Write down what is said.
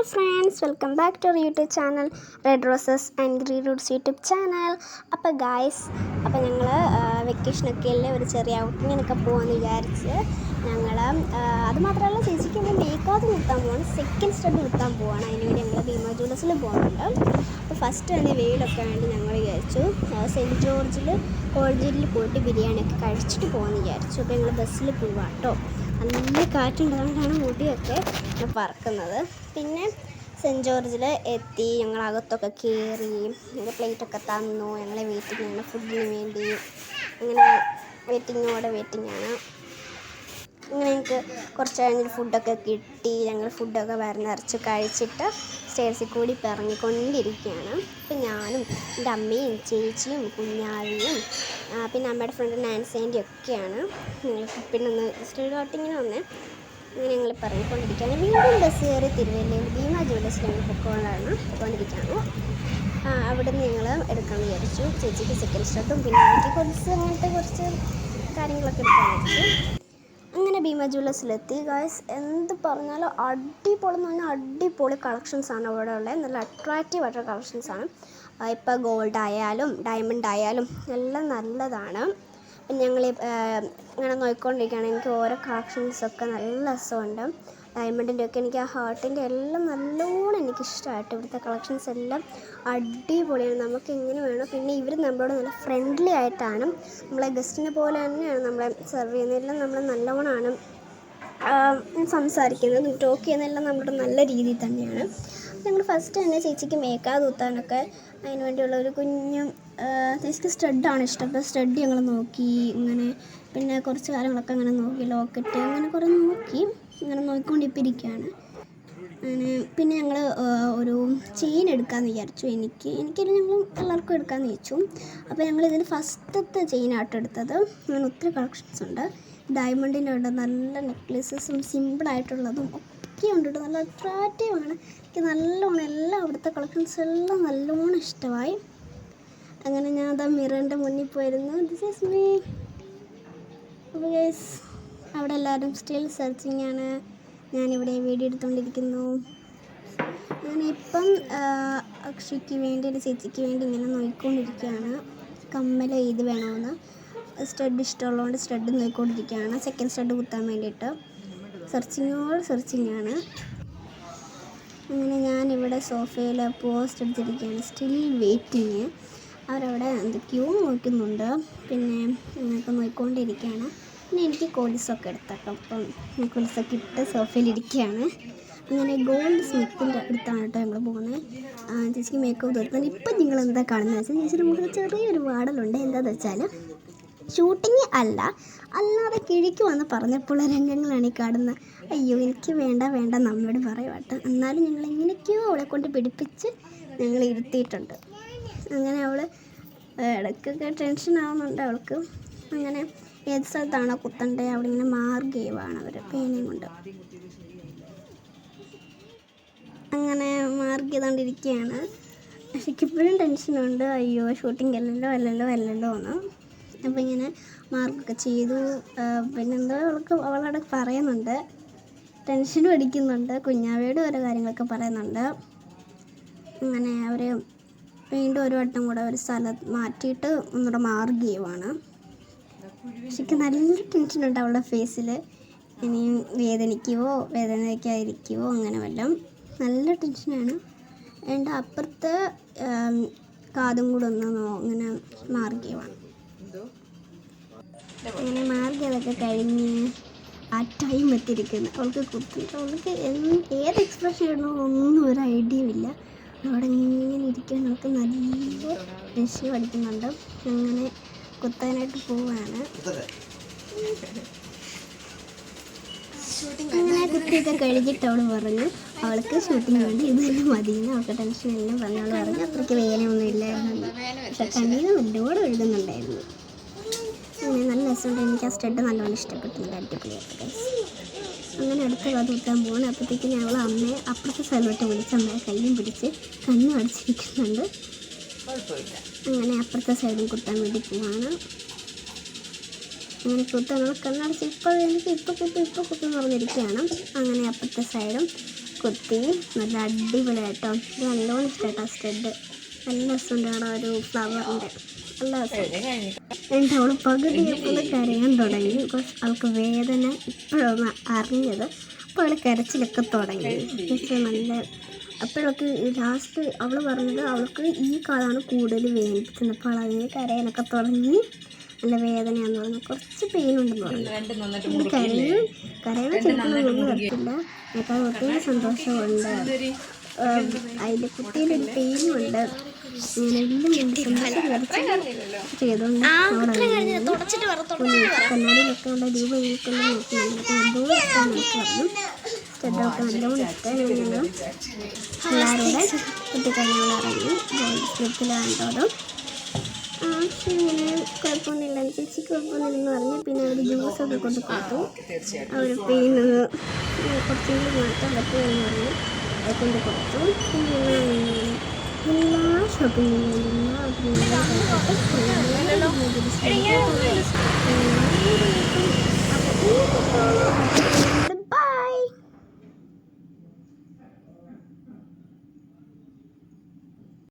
Hi friends, welcome back to our YouTube channel red roses and green roots YouTube channel. അപ്പോൾ ഞങ്ങൾ വെക്കേഷനൊക്കെ അല്ലേ, ഒരു ചെറിയ ഔട്ടിങ്ങിനൊക്കെ പോകാമെന്ന് വിചാരിച്ച് ഞങ്ങൾ അതുമാത്രമല്ല, ചേച്ചിക്ക് നമ്മൾ മേക്കാതെ കുത്താൻ പോവാണ്, സെക്കൻഡ് സ്റ്റെപ്പ് കുത്താൻ പോവാണ്. അതിനുവേണ്ടി ഞങ്ങൾ ഭീമ ജ്വല്ലസിൽ പോകുന്നുണ്ട്. അപ്പോൾ ഫസ്റ്റ് തന്നെ വെയിലൊക്കെ വേണ്ടി ഞങ്ങൾ വിചാരിച്ചു സെൻറ്റ് ജോർജിൽ കോളേജിൽ പോയിട്ട് ബിരിയാണിയൊക്കെ കഴിച്ചിട്ട് പോകാമെന്ന് വിചാരിച്ചു. അപ്പോൾ ഞങ്ങൾ ബസ്സിൽ പോവാം കേട്ടോ. നല്ല കാറ്റുണ്ടാകൊണ്ടാണ് മുടിയൊക്കെ പറക്കുന്നത്. പിന്നെ സെൻറ്റ് ജോർജിൽ എത്തി, ഞങ്ങൾ അകത്തൊക്കെ കയറി, ഞങ്ങൾ പ്ലേറ്റൊക്കെ തന്നു, ഞങ്ങളെ വെയിറ്റിംഗ് ആണ് ഫുഡിന് വേണ്ടി. അങ്ങനെ വെയിറ്റിങ്ങാണ്. അങ്ങനെ ഞങ്ങൾക്ക് കുറച്ച് കഴിഞ്ഞ് ഫുഡൊക്കെ കിട്ടി. ഞങ്ങൾ ഫുഡൊക്കെ നിറച്ച് കഴിച്ചിട്ട് സ്റ്റേഴ്സിൽ കൂടി ഇറങ്ങിക്കൊണ്ടിരിക്കുകയാണ്. അപ്പം ഞാനും എൻ്റെ അമ്മയും ചേച്ചിയും കുഞ്ഞാവിയും പിന്നെ അമ്മയുടെ ഫ്രണ്ട് നാൻസി ഒക്കെയാണ്. പിന്നെ ഒന്ന് സ്റ്റേഡ് ഔട്ടിങ്ങിന് വന്നേ. അങ്ങനെ ഞങ്ങൾ പറഞ്ഞുകൊണ്ടിരിക്കുകയാണ്. വീണ്ടും ബസ് കയറി തിരുവല്ലയിൽ ഭീമ ജ്വല്ലസിൽ ഞങ്ങൾ പോയിക്കൊണ്ടിരിക്കുകയാണ്. അവിടെ നിന്ന് ഞങ്ങൾ എടുക്കാമെന്ന് വിചാരിച്ചു. ചേച്ചിക്ക് സെക്കൻഡ് സ്റ്റെപ്പും പിന്നെ എനിക്ക് കുറച്ച് കാര്യങ്ങളൊക്കെ എടുക്കാൻ വിചാരിച്ചു. അങ്ങനെ ഭീമ ജ്വല്ലസിലെത്തി. ഗായ്സ്, എന്ത് പറഞ്ഞാലും അടിപൊളി എന്ന് പറഞ്ഞാൽ അടിപൊളി കളക്ഷൻസാണ് അവിടെ ഉള്ളത്. നല്ല അട്രാക്റ്റീവ് ആയിട്ടുള്ള കളക്ഷൻസാണ്. ഇപ്പോൾ ഗോൾഡ് ആയാലും ഡയമണ്ട് ആയാലും എല്ലാം നല്ലതാണ്. ഞങ്ങൾ ഇങ്ങനെ നോക്കിക്കൊണ്ടിരിക്കുകയാണ്. എനിക്ക് ഓരോ കളക്ഷൻസൊക്കെ നല്ല രസമുണ്ട്. ഡയമണ്ടിൻ്റെ ഒക്കെ എനിക്ക് ആ ഹാർട്ടിൻ്റെ എല്ലാം നല്ലോണം എനിക്കിഷ്ടമായിട്ട്. ഇവിടുത്തെ കളക്ഷൻസ് എല്ലാം അടിപൊളിയാണ്. നമുക്ക് എങ്ങനെ വേണം. പിന്നെ ഇവർ നമ്മളോട് നല്ല ഫ്രണ്ട്ലി ആയിട്ടാണ്, നമ്മളെ ഗസ്റ്റിനെ പോലെ തന്നെയാണ് നമ്മളെ സെർവ് ചെയ്യുന്നത്. എല്ലാം നമ്മൾ നല്ലോണമാണ് സംസാരിക്കുന്നത്, ടോക്ക് ചെയ്യുന്നതെല്ലാം നമ്മുടെ നല്ല രീതിയിൽ തന്നെയാണ്. ഞങ്ങൾ ഫസ്റ്റ് തന്നെ ചേച്ചിക്ക് മേക്കാതെ കുത്താനൊക്കെ അതിന് വേണ്ടിയുള്ള ഒരു കുഞ്ഞും ചേച്ചിക്ക് സ്റ്റഡാണ് ഇഷ്ടം. അപ്പോൾ സ്റ്റഡ് ഞങ്ങൾ നോക്കി. ഇങ്ങനെ പിന്നെ കുറച്ച് കാര്യങ്ങളൊക്കെ അങ്ങനെ നോക്കി, ലോക്കറ്റ് അങ്ങനെ കുറേ നോക്കി, ഇങ്ങനെ നോക്കിക്കൊണ്ടിരിക്കുകയാണ്. പിന്നെ ഞങ്ങൾ ഒരു ചെയിൻ എടുക്കാമെന്ന് വിചാരിച്ചു. എനിക്കൊരു ഞങ്ങൾ എല്ലാവർക്കും എടുക്കാമെന്ന് വിചാരിച്ചു. അപ്പോൾ ഞങ്ങളിതിൽ ഫസ്റ്റത്തെ ചെയിനായിട്ട് എടുത്തത്. അങ്ങനെ ഒത്തിരി കളക്ഷൻസ് ഉണ്ട്. ഡയമണ്ടിൻ്റെ ഉണ്ട്, നല്ല നെക്ലേസസും സിമ്പിളായിട്ടുള്ളതും ഒക്കെ ഉണ്ട്. നല്ല അട്രാക്റ്റീവാണ്. എനിക്ക് നല്ലോണം എല്ലാം അവിടുത്തെ കളക്ഷൻസ് എല്ലാം നല്ലോണം ഇഷ്ടമായി. അങ്ങനെ ഞാൻ അതാ മിററിൻ്റെ മുന്നിൽ പോയിരുന്നു. This is me. അപ്പോൾ ഗൈസ്, അവിടെ എല്ലാവരും സ്റ്റിൽ സെർച്ചിങ് ആണ്. ഞാനിവിടെ വീഡിയോ എടുത്തുകൊണ്ടിരിക്കുന്നു. ഞാനിപ്പം അക്ഷയ്ക്ക് വേണ്ടി, ഒരു ചേച്ചിക്ക് വേണ്ടി ഇങ്ങനെ നോക്കിക്കൊണ്ടിരിക്കുകയാണ്. കമ്മൽ ഇത് വേണമെന്ന് സ്റ്റഡ് ഇഷ്ടമുള്ളതുകൊണ്ട് സ്റ്റഡ് നോക്കിക്കൊണ്ടിരിക്കുകയാണ്. സെക്കൻഡ് സ്റ്റഡ് കുത്താൻ വേണ്ടിയിട്ട് സെർച്ചിങ് ആണ്. അങ്ങനെ ഞാനിവിടെ സോഫയിൽ പോസ്റ്റ് എടുത്തിരിക്കുകയാണ്, സ്റ്റിൽ വെയിറ്റിങ്. അവരവിടെ എന്തൊക്കെയോ നോക്കുന്നുണ്ട്. പിന്നെ ഇങ്ങനെയൊക്കെ നോക്കിക്കൊണ്ടിരിക്കുകയാണ്. പിന്നെ എനിക്ക് കൊലുസൊക്കെ എടുത്തേക്കാം. അപ്പം കൊലുസൊക്കെ ഇട്ട് സോഫയിലിരിക്കുകയാണ്. അങ്ങനെ ഗോൾഡ് സ്മിത്തിൻ്റെ അടുത്താണ് കേട്ടോ ഞങ്ങൾ പോകുന്നത്. ചേച്ചിക്ക് മേക്കപ്പ് തീർക്കുന്നത്. ഇപ്പം നിങ്ങൾ എന്താ കാണുന്നത് വെച്ചാൽ ചേച്ചിയുടെ മുഖത്ത് ചെറിയൊരു വാടലുണ്ട്. എന്താണെന്ന് വെച്ചാൽ ഷൂട്ടിങ് അല്ലാതെ കിഴിക്ക് വന്ന് പറഞ്ഞപ്പോഴുള്ള രംഗങ്ങളാണ് ഈ കാണുന്നത്. അയ്യോ, എനിക്ക് വേണ്ട നമ്മളോട് പറയുവാട്ട്. എന്നാലും ഞങ്ങൾ എങ്ങനെയൊക്കെയോ അവളെ കൊണ്ട് പിടിപ്പിച്ച് ഞങ്ങൾ ഇരുത്തിയിട്ടുണ്ട്. അങ്ങനെ അവൾ ഇടയ്ക്കൊക്കെ ടെൻഷൻ ആവുന്നുണ്ട് അവൾക്ക്. അങ്ങനെ ഏത് സ്ഥലത്താണോ കുത്തണ്ടേ അവിടെ ഇങ്ങനെ മാർക്ക് ചെയ്യുവാണ് അവർ പേനയും കൊണ്ട്. അങ്ങനെ മാർക്ക് ചെയ്തുകൊണ്ടിരിക്കുകയാണ്. പക്ഷേ ഇപ്പോഴും ടെൻഷനുണ്ട്. അയ്യോ, ഷൂട്ടിംഗ് അല്ലല്ലോ എന്ന്. അപ്പോൾ ഇങ്ങനെ മാർക്കൊക്കെ ചെയ്തു. പിന്നെന്തോ അവളവിടെ പറയുന്നുണ്ട്, ടെൻഷനും അടിക്കുന്നുണ്ട്. കുഞ്ഞാവയോട് ഓരോ കാര്യങ്ങളൊക്കെ പറയുന്നുണ്ട്. അങ്ങനെ അവർ വീണ്ടും ഒരു വട്ടം കൂടെ ഒരു സ്ഥലം മാറ്റിയിട്ട് ഒന്നുകൂടെ മാർക്ക് ചെയ്യുവാണ്. പക്ഷേ നല്ല ടെൻഷനുണ്ട് അവളുടെ ഫേസിൽ. ഇനിയും വേദനിക്കാതിരിക്കുമോ അങ്ങനെ വല്ലതും. നല്ല ടെൻഷനാണ്. എൻ്റെ അപ്പുറത്തെ കാതും കൂടെ ഇങ്ങനെ മാർക്ക് ചെയ്യുവാണ്. അങ്ങനെ മാർക്ക് ചെയ്തൊക്കെ കഴിഞ്ഞ് ആ ടൈം എത്തിയിരിക്കുന്നു. അവൾക്ക് ഏത് എക്സ്പ്രഷൻ ഇടണമെന്നൊന്നും ഒരു ഐഡിയ ഇല്ല. അവിടെ ഇങ്ങനെ ഇരിക്കാൻ അവൾക്ക് നല്ല ദേഷ്യം അടിക്കുന്നുണ്ട്. അങ്ങനെ കുത്താനായിട്ട് പോവുകയാണ്. അങ്ങനെ കുത്തിയൊക്കെ കഴിഞ്ഞിട്ട് അവൾ പറഞ്ഞു അവൾക്ക് ഷൂട്ടിന് വേണ്ടി ഇതെല്ലാം മതിയെന്ന്. അവൾക്ക് ടെൻഷനെല്ലാം പറഞ്ഞവൾ പറഞ്ഞു അത്രയ്ക്ക് വേദനയൊന്നും ഇല്ലായിരുന്നു. പക്ഷെ കണ്ണീര് നല്ലോണം എഴുതുന്നുണ്ടായിരുന്നു. അങ്ങനെ നല്ല രസമുണ്ട്. എനിക്ക് ആ സ്റ്റഡ് നല്ലോണം ഇഷ്ടപ്പെട്ടില്ല. അടിപൊളിയായിട്ട്. അങ്ങനെ അടുത്ത കഥ കുത്താൻ പോകണം. അപ്പോഴത്തേക്ക് ഞങ്ങൾ അമ്മയെ അപ്പുറത്തെ സ്ഥലത്തോട്ട് വിളിച്ച് അമ്മയെ കയ്യും പിടിച്ച് കണ്ണും അടിച്ചിരിക്കുന്നുണ്ട്. അങ്ങനെ അപ്പുറത്തെ സൈഡും കുത്താൻ വേണ്ടി പോവാണ്. അങ്ങനെ കുത്താൻ കണ്ണടച്ച് ഇപ്പോൾ കുത്തും എന്ന് പറഞ്ഞിരിക്കുകയാണ്. അങ്ങനെ അപ്പുറത്തെ സൈഡും കുത്തി നല്ല അടിപൊളിയായിട്ടോ. ഇത് നല്ലോണം ഇഷ്ടമായിട്ടോ സ്റ്റഡ്. നല്ല രസമുണ്ട് അവിടെ ഒരു ഫ്ലവറിൻ്റെ നല്ല രസം. എന്നിട്ട് അവൾ പകുതിയപ്പോൾ കരയാൻ തുടങ്ങി. ബിക്കോസ് അവൾക്ക് വേദന ഇപ്പോഴൊന്ന് അറിഞ്ഞത്. അപ്പോൾ അവൾ കരച്ചിലൊക്കെ തുടങ്ങി. നല്ല അപ്പോഴൊക്കെ ലാസ്റ്റ് അവൾ പറഞ്ഞത് അവൾക്ക് ഈ കാലാണ് കൂടുതൽ വേദനിപ്പിച്ചത്. അപ്പോൾ അതിന് കരയാനൊക്കെ തുടങ്ങി. നല്ല വേദനയാണെന്ന് പറഞ്ഞു. കുറച്ച് പെയിൻ ഉണ്ടെന്ന് പറഞ്ഞു. കരയണം ചിരിക്കണമെന്നൊന്നും വരത്തില്ല. എനിക്ക് ഒത്തിരി സന്തോഷമുണ്ട്. അതിൻ്റെ കുട്ടിയിലൊരു പെയിനും ഉണ്ട്. ചെയ്തോണ്ട് കണ്ണാടിയിലൊക്കെ ഉള്ള രൂപ എനിക്കൊന്ന് നോക്കുന്നുണ്ട്. എന്തോ ഇഷ്ടമാണ് എനിക്ക് പറഞ്ഞു. സ്റ്റഡൊക്കെ നല്ലോണം ഇഷ്ടമാണ്. പിള്ളേരുടെ കുട്ടിക്കഴിഞ്ഞാൽ ഇറങ്ങി ഗോൾഡ് സ്ലിപ്പിലാണ്ടോടും ഇങ്ങനെ കുഴപ്പമൊന്നുമില്ല, ചേച്ചിക്ക് കുഴപ്പമൊന്നുമില്ലെന്ന് പറഞ്ഞ് പിന്നെ അവർ ജ്യൂസൊക്കെ കൊണ്ട് കൊടുത്തു. അവർ പെയിൻ കുറച്ചെങ്കിലും മാറ്റാൻ പറ്റുമെന്ന് പറഞ്ഞ് അത് കൊണ്ട് കൊടുത്തു. പിന്നെ എല്ലാ ഷോപ്പിങ്ങിലും എല്ലാ